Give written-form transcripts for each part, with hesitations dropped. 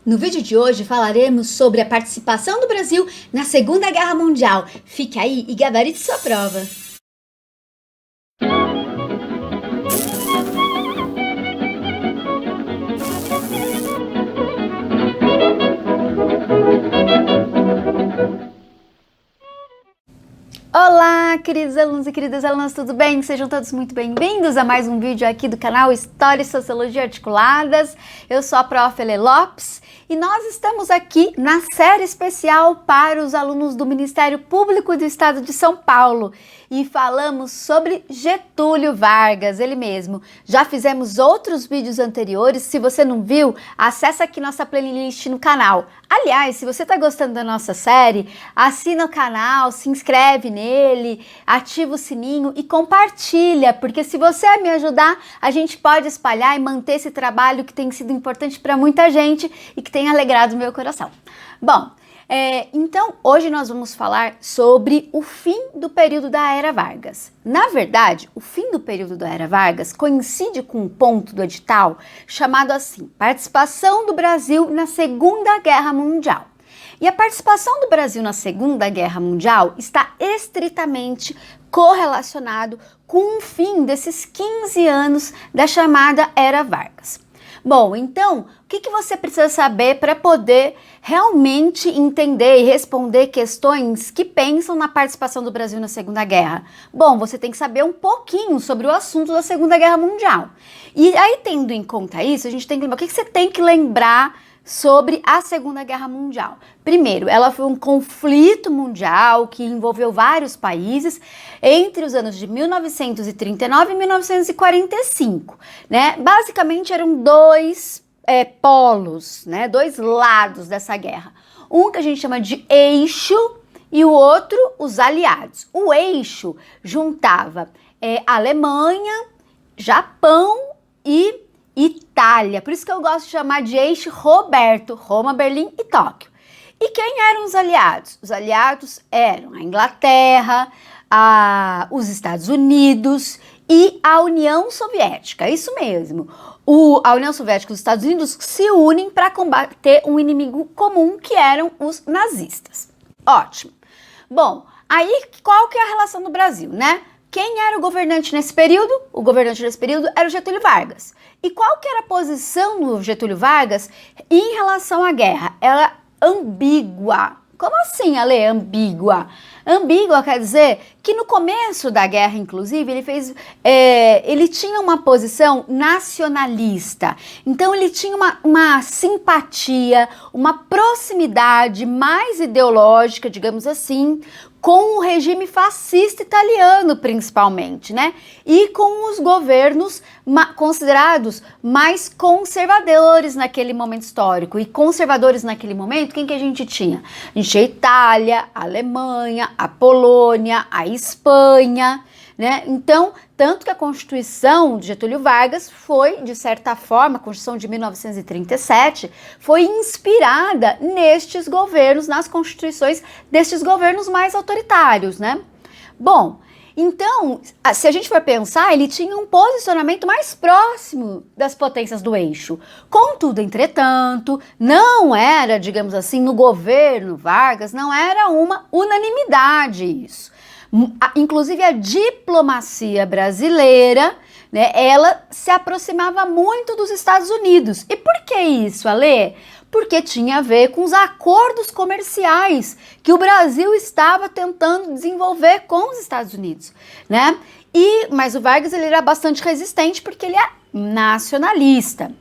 No vídeo de hoje falaremos sobre a participação do Brasil na Segunda Guerra Mundial. Fique aí e gabarite sua prova. Olá, queridos alunos e queridas alunas, tudo bem? Sejam todos muito bem-vindos a mais um vídeo aqui do canal História e Sociologia Articuladas. Eu sou a Prof. Elê Lopes e nós estamos aqui na série especial para os alunos do Ministério Público do Estado de São Paulo e falamos sobre Getúlio Vargas, ele mesmo. Já fizemos outros vídeos anteriores, se você não viu, acessa aqui nossa playlist no canal. Aliás, se você está gostando da nossa série, assina o canal, se inscreve nele, ativa o sininho e compartilha, porque se você me ajudar, a gente pode espalhar e manter esse trabalho que tem sido importante para muita gente e que tem alegrado o meu coração. Bom, então hoje nós vamos falar sobre o fim do período da Era Vargas. Na verdade, o fim do período da Era Vargas coincide com um ponto do edital chamado assim, Participação do Brasil na Segunda Guerra Mundial. E a participação do Brasil na Segunda Guerra Mundial está estritamente correlacionado com o fim desses 15 anos da chamada Era Vargas. Bom, então, o que você precisa saber para poder realmente entender e responder questões que pensam na participação do Brasil na Segunda Guerra? Bom, você tem que saber um pouquinho sobre o assunto da Segunda Guerra Mundial. E aí, tendo em conta isso, a gente tem que lembrar, o que você tem que lembrar sobre a Segunda Guerra Mundial? Primeiro, ela foi um conflito mundial que envolveu vários países entre os anos de 1939 e 1945, né? Basicamente eram dois polos, né? Dois lados dessa guerra. Um que a gente chama de eixo e o outro os aliados. O eixo juntava Alemanha, Japão e Itália, por isso que eu gosto de chamar de eixo Roberto, Roma, Berlim e Tóquio. E quem eram os aliados? Os aliados eram a Inglaterra, os Estados Unidos e a União Soviética, isso mesmo. A União Soviética e os Estados Unidos se unem para combater um inimigo comum que eram os nazistas. Ótimo. Bom, aí qual que é a relação do Brasil, né? Quem era o governante nesse período? O governante nesse período era o Getúlio Vargas. E qual que era a posição do Getúlio Vargas em relação à guerra? Ela ambígua. Como assim, Ale? Ambígua? Ambígua quer dizer que no começo da guerra, inclusive, ele tinha uma posição nacionalista. Então, ele tinha uma simpatia, uma proximidade mais ideológica, digamos assim, com o regime fascista italiano, principalmente, né? E com os governos considerados mais conservadores naquele momento histórico. E conservadores naquele momento, quem que a gente tinha? A gente tinha a Itália, a Alemanha, a Polônia, a Espanha, né? Então, tanto que a Constituição de Getúlio Vargas foi, de certa forma, a Constituição de 1937, foi inspirada nestes governos, nas constituições destes governos mais autoritários, né? Bom, então, se a gente for pensar, ele tinha um posicionamento mais próximo das potências do eixo. Contudo, entretanto, não era, digamos assim, no governo Vargas, não era uma unanimidade isso. Inclusive a diplomacia brasileira, né, ela se aproximava muito dos Estados Unidos. E por que isso, Ale? Porque tinha a ver com os acordos comerciais que o Brasil estava tentando desenvolver com os Estados Unidos, né? Mas o Vargas ele era bastante resistente porque ele é nacionalista.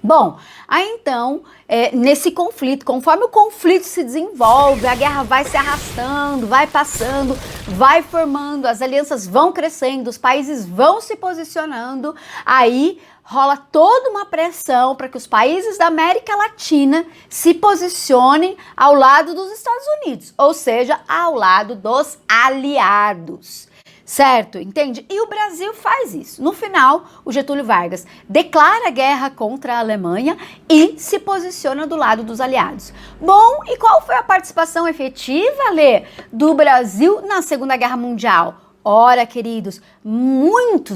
Bom, aí então, nesse conflito, conforme o conflito se desenvolve, a guerra vai se arrastando, vai passando, vai formando, as alianças vão crescendo, os países vão se posicionando, aí rola toda uma pressão para que os países da América Latina se posicionem ao lado dos Estados Unidos, ou seja, ao lado dos aliados. Certo? Entende? E o Brasil faz isso. No final, o Getúlio Vargas declara guerra contra a Alemanha e se posiciona do lado dos aliados. Bom, e qual foi a participação efetiva, Lê, do Brasil na Segunda Guerra Mundial? Ora, queridos,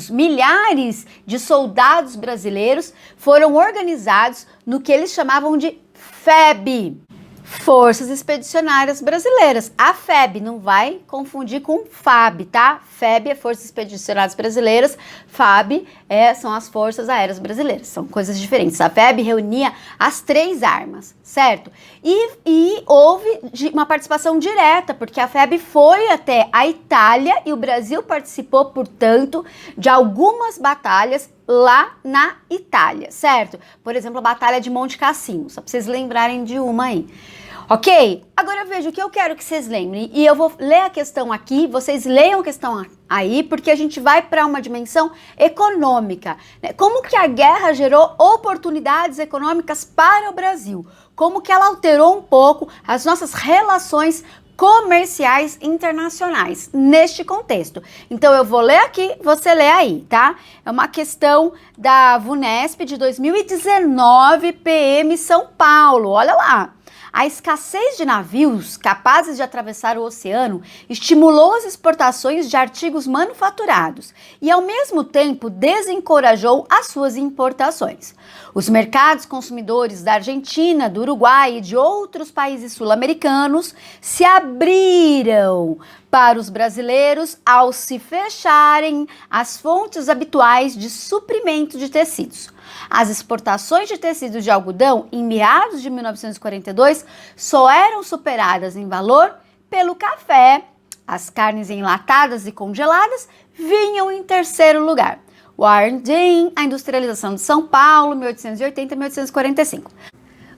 milhares de soldados brasileiros foram organizados no que eles chamavam de FEB, Forças Expedicionárias Brasileiras. A FEB, não vai confundir com FAB, tá? FEB é Forças Expedicionárias Brasileiras, FAB são as Forças Aéreas Brasileiras, são coisas diferentes. A FEB reunia as 3 armas, certo? E houve uma participação direta, porque a FEB foi até a Itália e o Brasil participou, portanto, de algumas batalhas lá na Itália, certo? Por exemplo, a Batalha de Monte Cassino, só para vocês lembrarem de uma aí. Ok? Agora veja o que eu quero que vocês lembrem, e eu vou ler a questão aqui, vocês leiam a questão aí, porque a gente vai para uma dimensão econômica, né? Como que a guerra gerou oportunidades econômicas para o Brasil? Como que ela alterou um pouco as nossas relações comerciais internacionais neste contexto. Então eu vou ler aqui, você lê aí, tá? É uma questão da VUNESP de 2019, PM São Paulo. Olha lá. A escassez de navios capazes de atravessar o oceano estimulou as exportações de artigos manufaturados e, ao mesmo tempo, desencorajou as suas importações. Os mercados consumidores da Argentina, do Uruguai e de outros países sul-americanos se abriram para os brasileiros ao se fecharem as fontes habituais de suprimento de tecidos. As exportações de tecidos de algodão em meados de 1942 só eram superadas em valor pelo café. As carnes enlatadas e congeladas vinham em terceiro lugar. Warren Dean, A Industrialização de São Paulo, 1880 e 1845.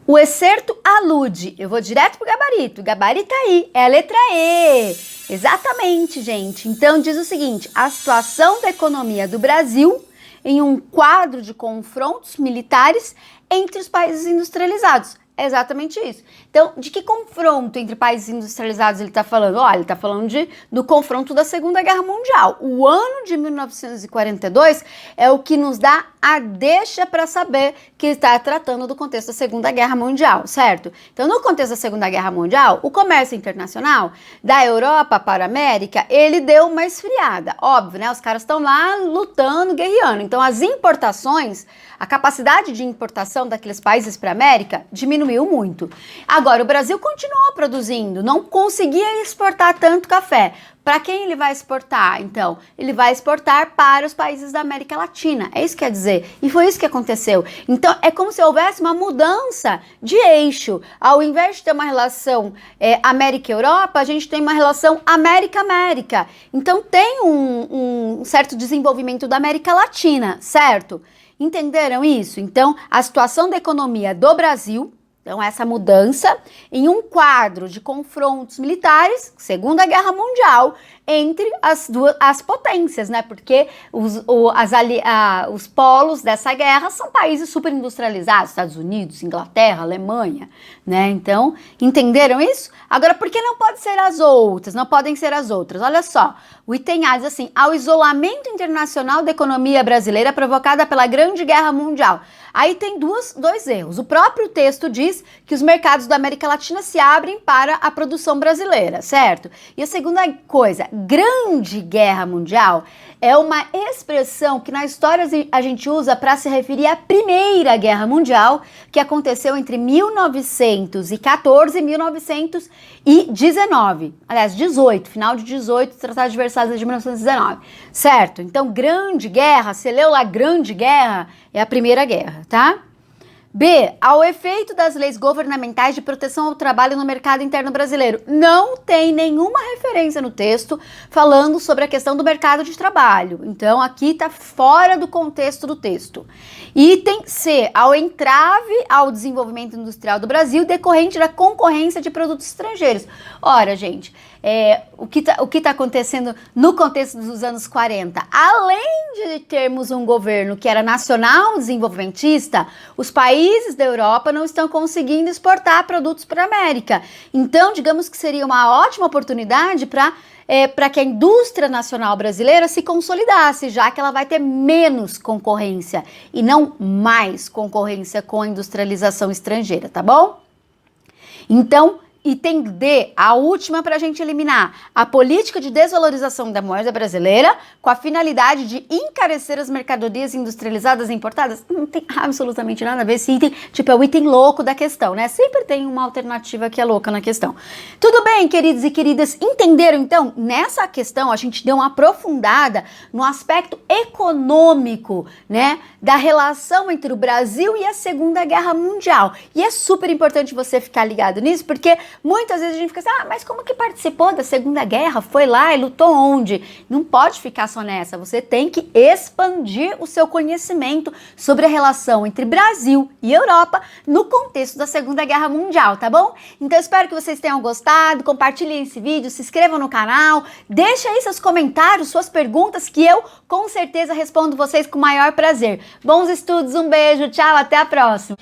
O excerto alude, eu vou direto pro gabarito, o gabarito tá aí, é a letra E. Exatamente, gente. Então diz o seguinte: a situação da economia do Brasil em um quadro de confrontos militares entre os países industrializados. É exatamente isso. Então, de que confronto entre países industrializados ele está falando? Olha, ele está falando do confronto da Segunda Guerra Mundial. O ano de 1942 é o que nos dá a deixa para saber que está tratando do contexto da Segunda Guerra Mundial, certo? Então, no contexto da Segunda Guerra Mundial, o comércio internacional da Europa para a América, ele deu uma esfriada. Óbvio, né? Os caras estão lá lutando, guerreando. Então, as importações, a capacidade de importação daqueles países para a América diminuiu muito. Agora, o Brasil continuou produzindo, não conseguia exportar tanto café. Para quem ele vai exportar? Então, ele vai exportar para os países da América Latina. É isso que quer dizer. E foi isso que aconteceu. Então, é como se houvesse uma mudança de eixo. Ao invés de ter uma relação América-Europa, a gente tem uma relação América-América. Então, tem um certo desenvolvimento da América Latina, certo? Entenderam isso? Então, a situação da economia do Brasil, então essa mudança em um quadro de confrontos militares, Segunda Guerra Mundial, entre as potências, né? Porque os polos dessa guerra são países super industrializados, Estados Unidos, Inglaterra, Alemanha, né? Então, entenderam isso? Agora, por que não pode ser as outras? Não podem ser as outras. Olha só, o item A diz assim: ao isolamento internacional da economia brasileira provocada pela Grande Guerra Mundial. Aí tem dois erros. O próprio texto diz que os mercados da América Latina se abrem para a produção brasileira, certo? E a segunda coisa, Grande Guerra Mundial é uma expressão que na história a gente usa para se referir à Primeira Guerra Mundial, que aconteceu entre 1914 e 1919. Aliás, 18, final de 18, Tratado de Versalhes de 1919, certo? Então, Grande Guerra, você leu lá Grande Guerra, é a Primeira Guerra, tá? B. Ao efeito das leis governamentais de proteção ao trabalho no mercado interno brasileiro. Não tem nenhuma referência no texto falando sobre a questão do mercado de trabalho. Então, aqui está fora do contexto do texto. Item C. Ao entrave ao desenvolvimento industrial do Brasil decorrente da concorrência de produtos estrangeiros. Ora, gente, o que tá acontecendo no contexto dos anos 40? Além de termos um governo que era nacional desenvolvimentista, os países da Europa não estão conseguindo exportar produtos para a América. Então, digamos que seria uma ótima oportunidade para que a indústria nacional brasileira se consolidasse, já que ela vai ter menos concorrência e não mais concorrência com a industrialização estrangeira, tá bom? Então, item D, a última para a gente eliminar, a política de desvalorização da moeda brasileira com a finalidade de encarecer as mercadorias industrializadas e importadas. Não tem absolutamente nada a ver esse item, tipo, é o item louco da questão, né? Sempre tem uma alternativa que é louca na questão. Tudo bem, queridos e queridas, entenderam então? Nessa questão a gente deu uma aprofundada no aspecto econômico, né, da relação entre o Brasil e a Segunda Guerra Mundial. E é super importante você ficar ligado nisso, porque muitas vezes a gente fica assim, mas como que participou da Segunda Guerra? Foi lá e lutou onde? Não pode ficar só nessa, você tem que expandir o seu conhecimento sobre a relação entre Brasil e Europa no contexto da Segunda Guerra Mundial, tá bom? Então espero que vocês tenham gostado, compartilhem esse vídeo, se inscrevam no canal, deixa aí seus comentários, suas perguntas, que eu com certeza respondo vocês com o maior prazer. Bons estudos, um beijo, tchau, até a próxima!